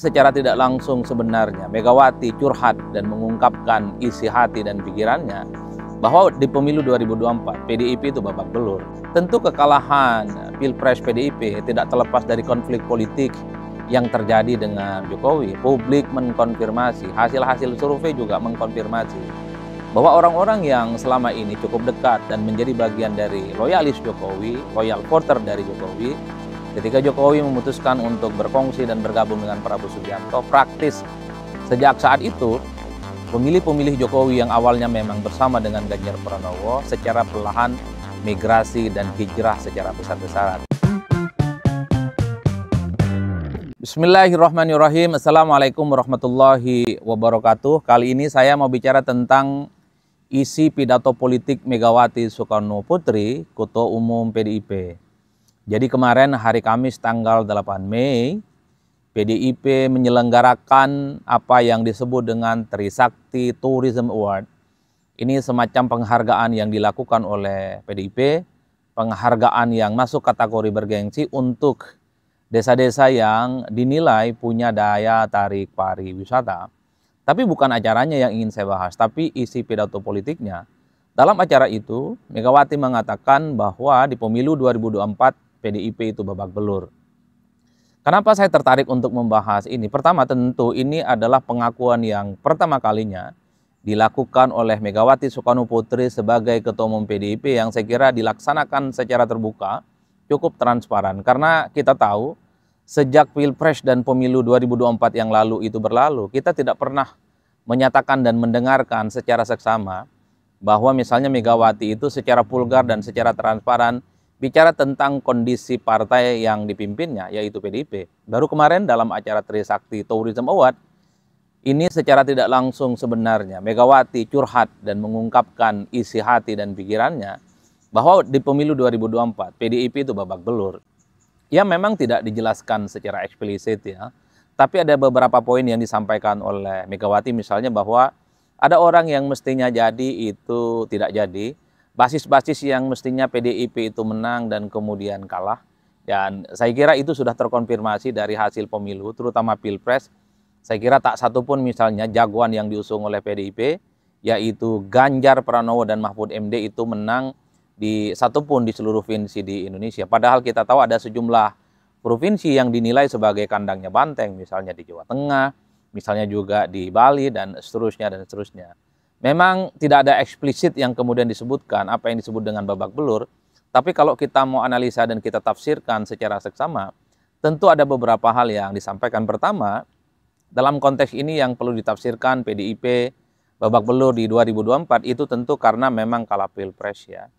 Secara tidak langsung sebenarnya Megawati curhat dan mengungkapkan isi hati dan pikirannya bahwa di pemilu 2024 PDIP itu babak belur. Tentu kekalahan Pilpres PDIP tidak terlepas dari konflik politik yang terjadi dengan Jokowi. Publik mengkonfirmasi, hasil-hasil survei juga mengkonfirmasi bahwa orang-orang yang selama ini cukup dekat dan menjadi bagian dari loyalis Jokowi, loyal voter dari Jokowi, ketika Jokowi memutuskan untuk berkongsi dan bergabung dengan Prabowo Subianto, praktis sejak saat itu pemilih-pemilih Jokowi yang awalnya memang bersama dengan Ganjar Pranowo secara perlahan migrasi dan hijrah secara besar-besaran. Bismillahirrahmanirrahim. Assalamualaikum warahmatullahi wabarakatuh. Kali ini saya mau bicara tentang isi pidato politik Megawati Soekarno Putri, Ketua Umum PDIP. Jadi kemarin hari Kamis tanggal 8 Mei, PDIP menyelenggarakan apa yang disebut dengan Trisakti Tourism Award. Ini semacam penghargaan yang dilakukan oleh PDIP, penghargaan yang masuk kategori bergengsi untuk desa-desa yang dinilai punya daya tarik pariwisata. Tapi bukan acaranya yang ingin saya bahas, tapi isi pidato politiknya. Dalam acara itu, Megawati mengatakan bahwa di pemilu 2024 PDIP itu babak belur. Kenapa saya tertarik untuk membahas ini? Pertama, tentu ini adalah pengakuan yang pertama kalinya dilakukan oleh Megawati Soekarno Putri sebagai Ketua Umum PDIP yang saya kira dilaksanakan secara terbuka, cukup transparan. Karena kita tahu sejak Pilpres dan pemilu 2024 yang lalu itu berlalu, kita tidak pernah menyatakan dan mendengarkan secara seksama bahwa misalnya Megawati itu secara vulgar dan secara transparan bicara tentang kondisi partai yang dipimpinnya, yaitu PDIP. Baru kemarin dalam acara Trisakti Tourism Award, ini secara tidak langsung sebenarnya Megawati curhat dan mengungkapkan isi hati dan pikirannya bahwa di pemilu 2024 PDIP itu babak belur. Ya memang tidak dijelaskan secara eksplisit ya, tapi ada beberapa poin yang disampaikan oleh Megawati, misalnya bahwa ada orang yang mestinya jadi itu tidak jadi, basis-basis yang mestinya PDIP itu menang dan kemudian kalah. Dan saya kira itu sudah terkonfirmasi dari hasil pemilu, terutama Pilpres. Saya kira tak satu pun misalnya jagoan yang diusung oleh PDIP, yaitu Ganjar Pranowo dan Mahfud MD itu menang di satupun di seluruh provinsi di Indonesia. Padahal kita tahu ada sejumlah provinsi yang dinilai sebagai kandangnya banteng, misalnya di Jawa Tengah, misalnya juga di Bali, dan seterusnya dan seterusnya. Memang tidak ada eksplisit yang kemudian disebutkan apa yang disebut dengan babak belur, tapi kalau kita mau analisa dan kita tafsirkan secara seksama, tentu ada beberapa hal yang disampaikan. Pertama, dalam konteks ini yang perlu ditafsirkan PDIP babak belur di 2024 itu tentu karena memang kalah Pilpres ya.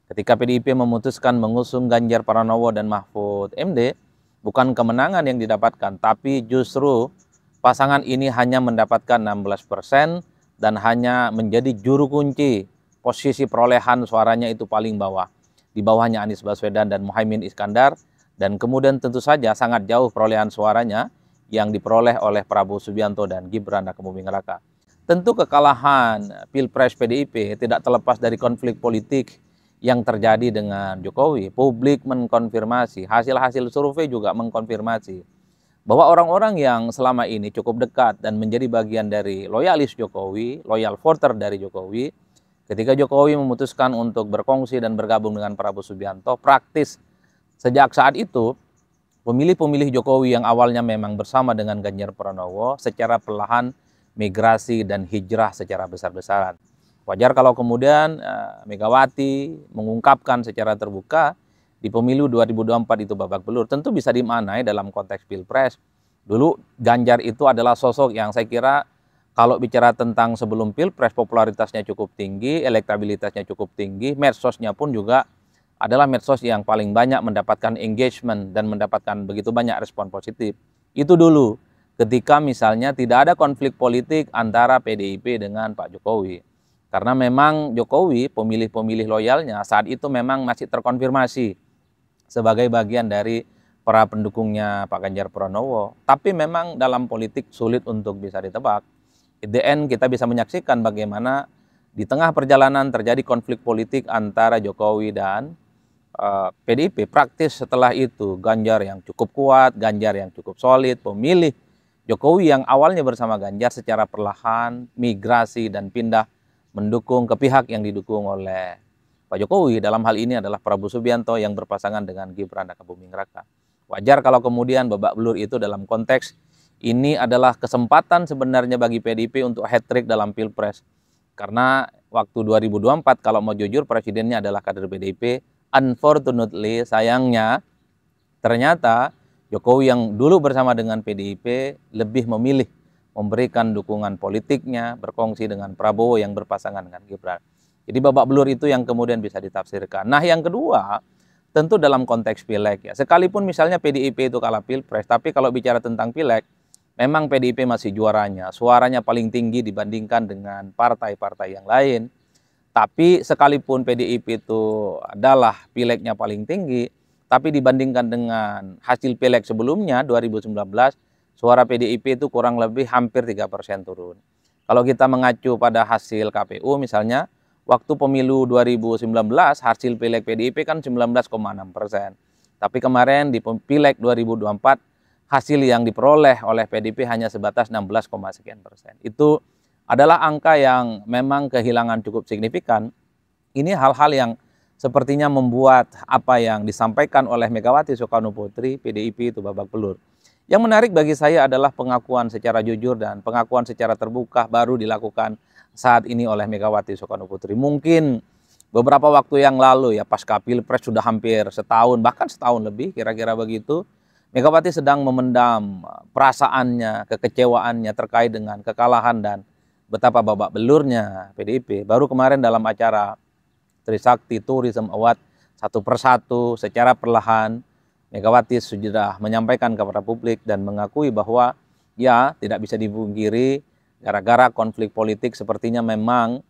Ketika PDIP memutuskan mengusung Ganjar Pranowo dan Mahfud MD, bukan kemenangan yang didapatkan, tapi justru pasangan ini hanya mendapatkan 16%, dan hanya menjadi juru kunci posisi perolehan suaranya itu paling bawah. Di bawahnya Anies Baswedan dan Muhaimin Iskandar, dan kemudian tentu saja sangat jauh perolehan suaranya yang diperoleh oleh Prabowo Subianto dan Gibran Rakebuming Raka. Tentu kekalahan Pilpres PDIP tidak terlepas dari konflik politik yang terjadi dengan Jokowi. Publik mengkonfirmasi, hasil-hasil survei juga mengkonfirmasi bahwa orang-orang yang selama ini cukup dekat dan menjadi bagian dari loyalis Jokowi, loyal voter dari Jokowi, ketika Jokowi memutuskan untuk berkongsi dan bergabung dengan Prabowo Subianto, praktis sejak saat itu pemilih-pemilih Jokowi yang awalnya memang bersama dengan Ganjar Pranowo secara perlahan migrasi dan hijrah secara besar-besaran. Wajar kalau kemudian Megawati mengungkapkan secara terbuka di pemilu 2024 itu babak belur. Tentu bisa dimaknai dalam konteks Pilpres. Dulu Ganjar itu adalah sosok yang saya kira kalau bicara tentang sebelum Pilpres popularitasnya cukup tinggi, elektabilitasnya cukup tinggi, medsosnya pun juga adalah medsos yang paling banyak mendapatkan engagement dan mendapatkan begitu banyak respon positif. Itu dulu ketika misalnya tidak ada konflik politik antara PDIP dengan Pak Jokowi. Karena memang Jokowi, pemilih-pemilih loyalnya saat itu memang masih terkonfirmasi sebagai bagian dari para pendukungnya Pak Ganjar Pranowo. Tapi memang dalam politik sulit untuk bisa ditebak. At the end kita bisa menyaksikan bagaimana di tengah perjalanan terjadi konflik politik antara Jokowi dan PDIP. Praktis setelah itu Ganjar yang cukup kuat, Ganjar yang cukup solid, pemilih Jokowi yang awalnya bersama Ganjar secara perlahan migrasi dan pindah mendukung ke pihak yang didukung oleh Pak Jokowi. Dalam hal ini adalah Prabowo Subianto yang berpasangan dengan Gibran Rakabuming Raka. Wajar kalau kemudian babak belur itu dalam konteks ini adalah kesempatan sebenarnya bagi PDIP untuk hat-trick dalam Pilpres. Karena waktu 2024 kalau mau jujur presidennya adalah kader PDIP. Unfortunately, sayangnya ternyata Jokowi yang dulu bersama dengan PDIP lebih memilih memberikan dukungan politiknya berkongsi dengan Prabowo yang berpasangan dengan Gibran. Jadi babak belur itu yang kemudian bisa ditafsirkan. Nah yang kedua, tentu dalam konteks pileg ya. Sekalipun misalnya PDIP itu kalah Pilpres, tapi kalau bicara tentang pileg, memang PDIP masih juaranya. Suaranya paling tinggi dibandingkan dengan partai-partai yang lain. Tapi sekalipun PDIP itu adalah pilegnya paling tinggi, tapi dibandingkan dengan hasil pileg sebelumnya 2019, suara PDIP itu kurang lebih hampir 3% turun. Kalau kita mengacu pada hasil KPU misalnya, waktu pemilu 2019 hasil pileg PDIP kan 19,6%. Tapi kemarin di pileg 2024 hasil yang diperoleh oleh PDIP hanya sebatas 16, sekian persen. Itu adalah angka yang memang kehilangan cukup signifikan. Ini hal-hal yang sepertinya membuat apa yang disampaikan oleh Megawati Soekarno Putri, PDIP itu babak belur. Yang menarik bagi saya adalah pengakuan secara jujur dan pengakuan secara terbuka baru dilakukan saat ini oleh Megawati Soekarno Putri. Mungkin beberapa waktu yang lalu ya pasca Pilpres sudah hampir setahun, bahkan setahun lebih kira-kira begitu, Megawati sedang memendam perasaannya, kekecewaannya terkait dengan kekalahan dan betapa babak belurnya PDIP. Baru kemarin dalam acara Trisakti Tourism Award satu persatu secara perlahan Megawati sudah menyampaikan kepada publik dan mengakui bahwa ya tidak bisa dipungkiri gara-gara konflik politik sepertinya memang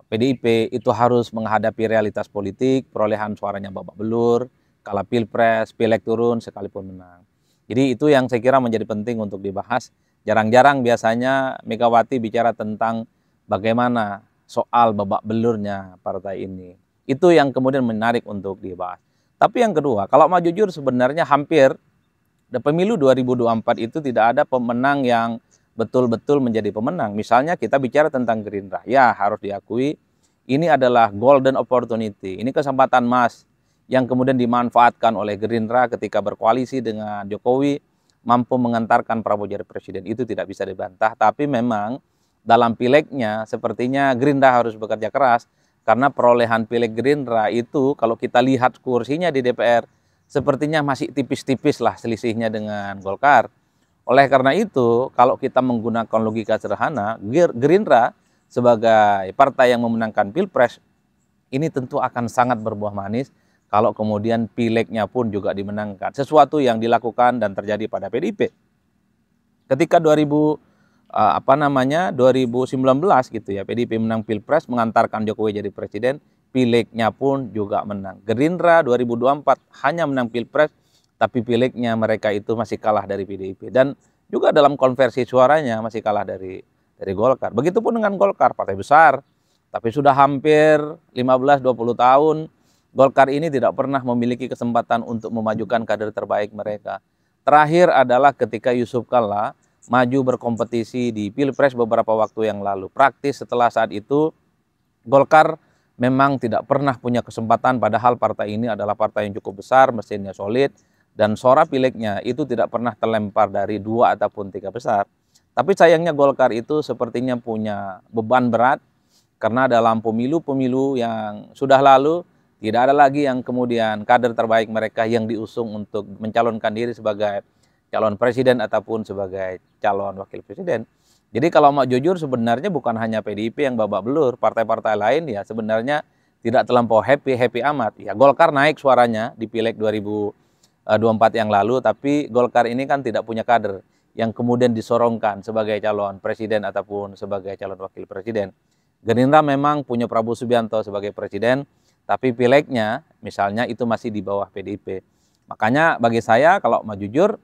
PDIP itu harus menghadapi realitas politik, perolehan suaranya babak belur, kalah Pilpres, pileg turun sekalipun menang. Jadi itu yang saya kira menjadi penting untuk dibahas. Jarang-jarang biasanya Megawati bicara tentang bagaimana soal babak belurnya partai ini. Itu yang kemudian menarik untuk dibahas. Tapi yang kedua, kalau mau jujur sebenarnya hampir di pemilu 2024 itu tidak ada pemenang yang betul-betul menjadi pemenang. Misalnya kita bicara tentang Gerindra. Ya harus diakui ini adalah golden opportunity. Ini kesempatan emas yang kemudian dimanfaatkan oleh Gerindra ketika berkoalisi dengan Jokowi mampu mengantarkan Prabowo jadi presiden. Itu tidak bisa dibantah. Tapi memang dalam pilegnya sepertinya Gerindra harus bekerja keras karena perolehan pileg Gerindra itu kalau kita lihat kursinya di DPR sepertinya masih tipis-tipis lah selisihnya dengan Golkar. Oleh karena itu kalau kita menggunakan logika sederhana, Gerindra sebagai partai yang memenangkan Pilpres ini tentu akan sangat berbuah manis kalau kemudian pilegnya pun juga dimenangkan. Sesuatu yang dilakukan dan terjadi pada PDIP. Ketika 2019 gitu ya, PDIP menang Pilpres mengantarkan Jokowi jadi presiden, pilegnya pun juga menang. Gerindra 2024 hanya menang Pilpres, tapi pilegnya mereka itu masih kalah dari PDIP. Dan juga dalam konversi suaranya masih kalah dari Golkar. Begitupun dengan Golkar, partai besar, tapi sudah hampir 15-20 tahun, Golkar ini tidak pernah memiliki kesempatan untuk memajukan kader terbaik mereka. Terakhir adalah ketika Yusuf Kalla maju berkompetisi di Pilpres beberapa waktu yang lalu. Praktis setelah saat itu, Golkar memang tidak pernah punya kesempatan padahal partai ini adalah partai yang cukup besar, mesinnya solid, dan suara pilegnya itu tidak pernah terlempar dari 2 ataupun 3 besar. Tapi sayangnya Golkar itu sepertinya punya beban berat karena dalam pemilu-pemilu yang sudah lalu, tidak ada lagi yang kemudian kader terbaik mereka yang diusung untuk mencalonkan diri sebagai calon presiden ataupun sebagai calon wakil presiden. Jadi kalau mau jujur sebenarnya bukan hanya PDIP yang babak belur, partai-partai lain ya sebenarnya tidak terlampau happy amat. Ya Golkar naik suaranya di pileg 2024 yang lalu, tapi Golkar ini kan tidak punya kader yang kemudian disorongkan sebagai calon presiden ataupun sebagai calon wakil presiden. Gerindra memang punya Prabowo Subianto sebagai presiden, tapi pilegnya misalnya itu masih di bawah PDIP. Makanya bagi saya kalau mau jujur,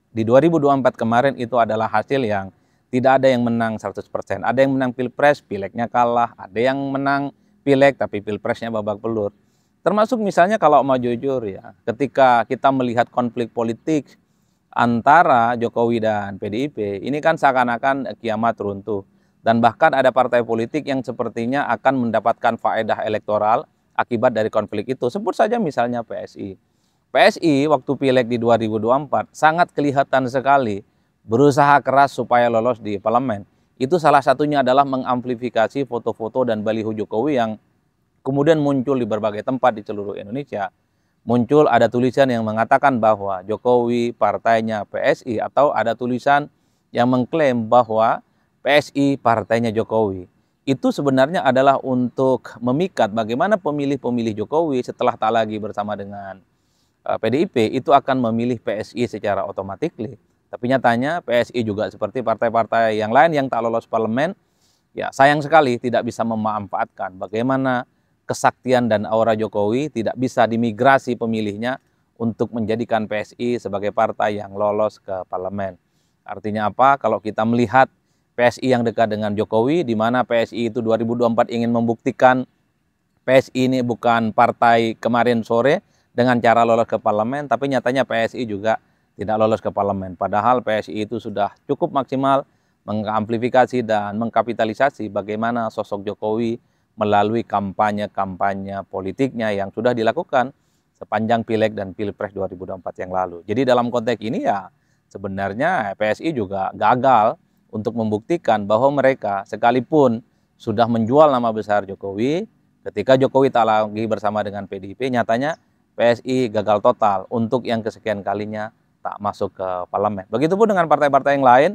di 2024 kemarin itu adalah hasil yang tidak ada yang menang 100%. Ada yang menang Pilpres, pilegnya kalah. Ada yang menang pileg tapi Pilpresnya babak belur. Termasuk misalnya kalau mau jujur ya, ketika kita melihat konflik politik antara Jokowi dan PDIP, ini kan seakan-akan kiamat runtuh. Dan bahkan ada partai politik yang sepertinya akan mendapatkan faedah elektoral akibat dari konflik itu. Sebut saja misalnya PSI. PSI waktu pileg di 2024 sangat kelihatan sekali berusaha keras supaya lolos di parlemen. Itu salah satunya adalah mengamplifikasi foto-foto dan baliho Jokowi yang kemudian muncul di berbagai tempat di seluruh Indonesia. Muncul ada tulisan yang mengatakan bahwa Jokowi partainya PSI, atau ada tulisan yang mengklaim bahwa PSI partainya Jokowi. Itu sebenarnya adalah untuk memikat bagaimana pemilih-pemilih Jokowi setelah tak lagi bersama dengan PDIP itu akan memilih PSI secara otomatis. Tapi nyatanya PSI juga seperti partai-partai yang lain yang tak lolos parlemen, ya sayang sekali tidak bisa memanfaatkan bagaimana kesaktian dan aura Jokowi tidak bisa dimigrasi pemilihnya untuk menjadikan PSI sebagai partai yang lolos ke parlemen. Artinya apa? Kalau kita melihat PSI yang dekat dengan Jokowi, di mana PSI itu 2024 ingin membuktikan PSI ini bukan partai kemarin sore dengan cara lolos ke parlemen, tapi nyatanya PSI juga tidak lolos ke parlemen. Padahal PSI itu sudah cukup maksimal mengamplifikasi dan mengkapitalisasi bagaimana sosok Jokowi melalui kampanye-kampanye politiknya yang sudah dilakukan sepanjang Pileg dan Pilpres 2024 yang lalu. Jadi dalam konteks ini ya sebenarnya PSI juga gagal untuk membuktikan bahwa mereka sekalipun sudah menjual nama besar Jokowi, ketika Jokowi tak lagi bersama dengan PDIP, nyatanya PSI gagal total untuk yang kesekian kalinya tak masuk ke parlemen. Begitupun dengan partai-partai yang lain,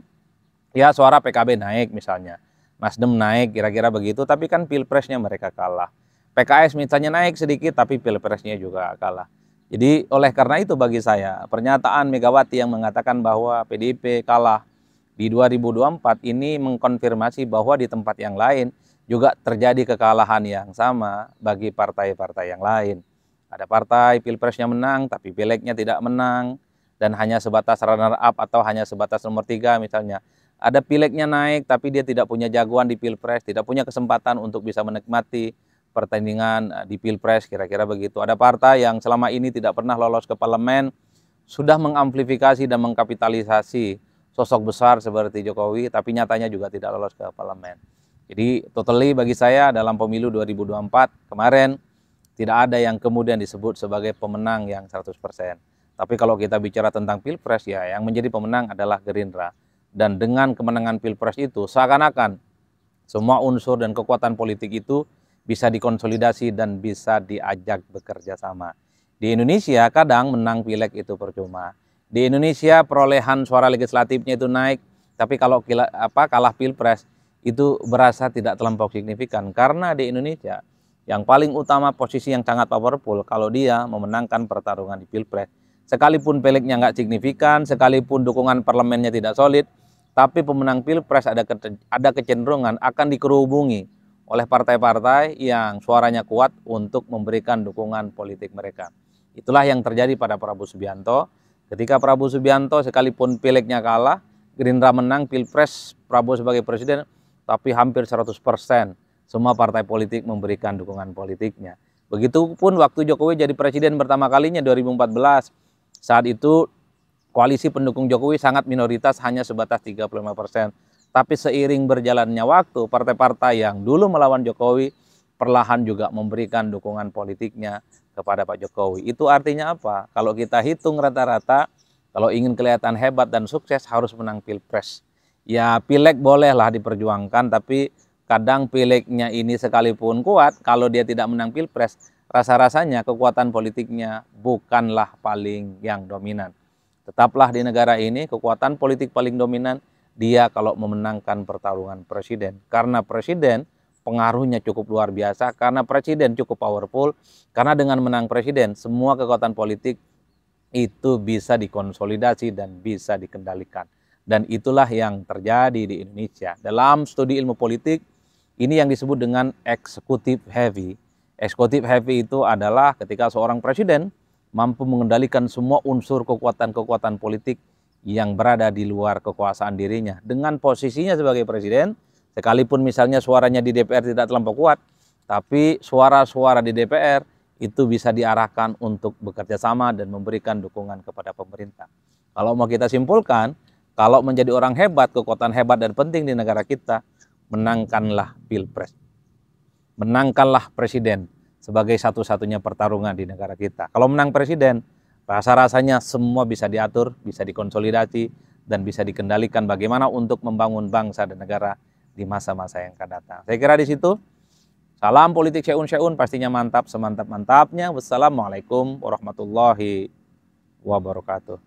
ya suara PKB naik misalnya, Nasdem naik kira-kira begitu, tapi kan pilpresnya mereka kalah. PKS misalnya naik sedikit, tapi pilpresnya juga kalah. Jadi oleh karena itu bagi saya, pernyataan Megawati yang mengatakan bahwa PDIP kalah di 2024 ini mengkonfirmasi bahwa di tempat yang lain juga terjadi kekalahan yang sama bagi partai-partai yang lain. Ada partai pilpresnya menang tapi pilegnya tidak menang dan hanya sebatas runner up atau hanya sebatas nomor 3 misalnya. Ada pilegnya naik tapi dia tidak punya jagoan di pilpres, tidak punya kesempatan untuk bisa menikmati pertandingan di pilpres, kira-kira begitu. Ada partai yang selama ini tidak pernah lolos ke parlemen, sudah mengamplifikasi dan mengkapitalisasi sosok besar seperti Jokowi, tapi nyatanya juga tidak lolos ke parlemen. Jadi totally bagi saya dalam pemilu 2024 kemarin, tidak ada yang kemudian disebut sebagai pemenang yang 100%. Tapi kalau kita bicara tentang pilpres, ya yang menjadi pemenang adalah Gerindra. Dan dengan kemenangan pilpres itu seakan-akan semua unsur dan kekuatan politik itu bisa dikonsolidasi dan bisa diajak bekerja sama. Di Indonesia kadang menang pileg itu percuma. Di Indonesia perolehan suara legislatifnya itu naik, tapi kalau kalah pilpres itu berasa tidak terlampau signifikan. Karena di Indonesia yang paling utama posisi yang sangat powerful kalau dia memenangkan pertarungan di pilpres. Sekalipun pilegnya nggak signifikan, sekalipun dukungan parlemennya tidak solid, tapi pemenang pilpres ada kecenderungan akan dikerubungi oleh partai-partai yang suaranya kuat untuk memberikan dukungan politik mereka. Itulah yang terjadi pada Prabowo Subianto. Ketika Prabowo Subianto sekalipun pilegnya kalah, Gerindra menang pilpres, Prabowo sebagai presiden, tapi hampir 100% semua partai politik memberikan dukungan politiknya. Begitupun waktu Jokowi jadi presiden pertama kalinya 2014. Saat itu koalisi pendukung Jokowi sangat minoritas, hanya sebatas 35%. Tapi seiring berjalannya waktu, partai-partai yang dulu melawan Jokowi perlahan juga memberikan dukungan politiknya kepada Pak Jokowi. Itu artinya apa? Kalau kita hitung rata-rata, kalau ingin kelihatan hebat dan sukses harus menang pilpres. Ya pileg bolehlah diperjuangkan, tapi kadang pilegnya ini sekalipun kuat, kalau dia tidak menang pilpres, rasa-rasanya kekuatan politiknya bukanlah paling yang dominan. Tetaplah di negara ini kekuatan politik paling dominan dia kalau memenangkan pertarungan presiden. Karena presiden pengaruhnya cukup luar biasa, karena presiden cukup powerful, karena dengan menang presiden semua kekuatan politik itu bisa dikonsolidasi dan bisa dikendalikan. Dan itulah yang terjadi di Indonesia. Dalam studi ilmu politik, ini yang disebut dengan executive heavy. Executive heavy itu adalah ketika seorang presiden mampu mengendalikan semua unsur kekuatan-kekuatan politik yang berada di luar kekuasaan dirinya. Dengan posisinya sebagai presiden, sekalipun misalnya suaranya di DPR tidak terlampau kuat, tapi suara-suara di DPR itu bisa diarahkan untuk bekerja sama dan memberikan dukungan kepada pemerintah. Kalau mau kita simpulkan, kalau menjadi orang hebat, kekuatan hebat dan penting di negara kita, menangkanlah Pilpres. Menangkanlah presiden sebagai satu-satunya pertarungan di negara kita. Kalau menang presiden, rasa-rasanya semua bisa diatur, bisa dikonsolidasi, dan bisa dikendalikan bagaimana untuk membangun bangsa dan negara di masa-masa yang akan datang. Saya kira di situ. Salam politik Syeun pastinya mantap, semantap-mantapnya. Wassalamualaikum warahmatullahi wabarakatuh.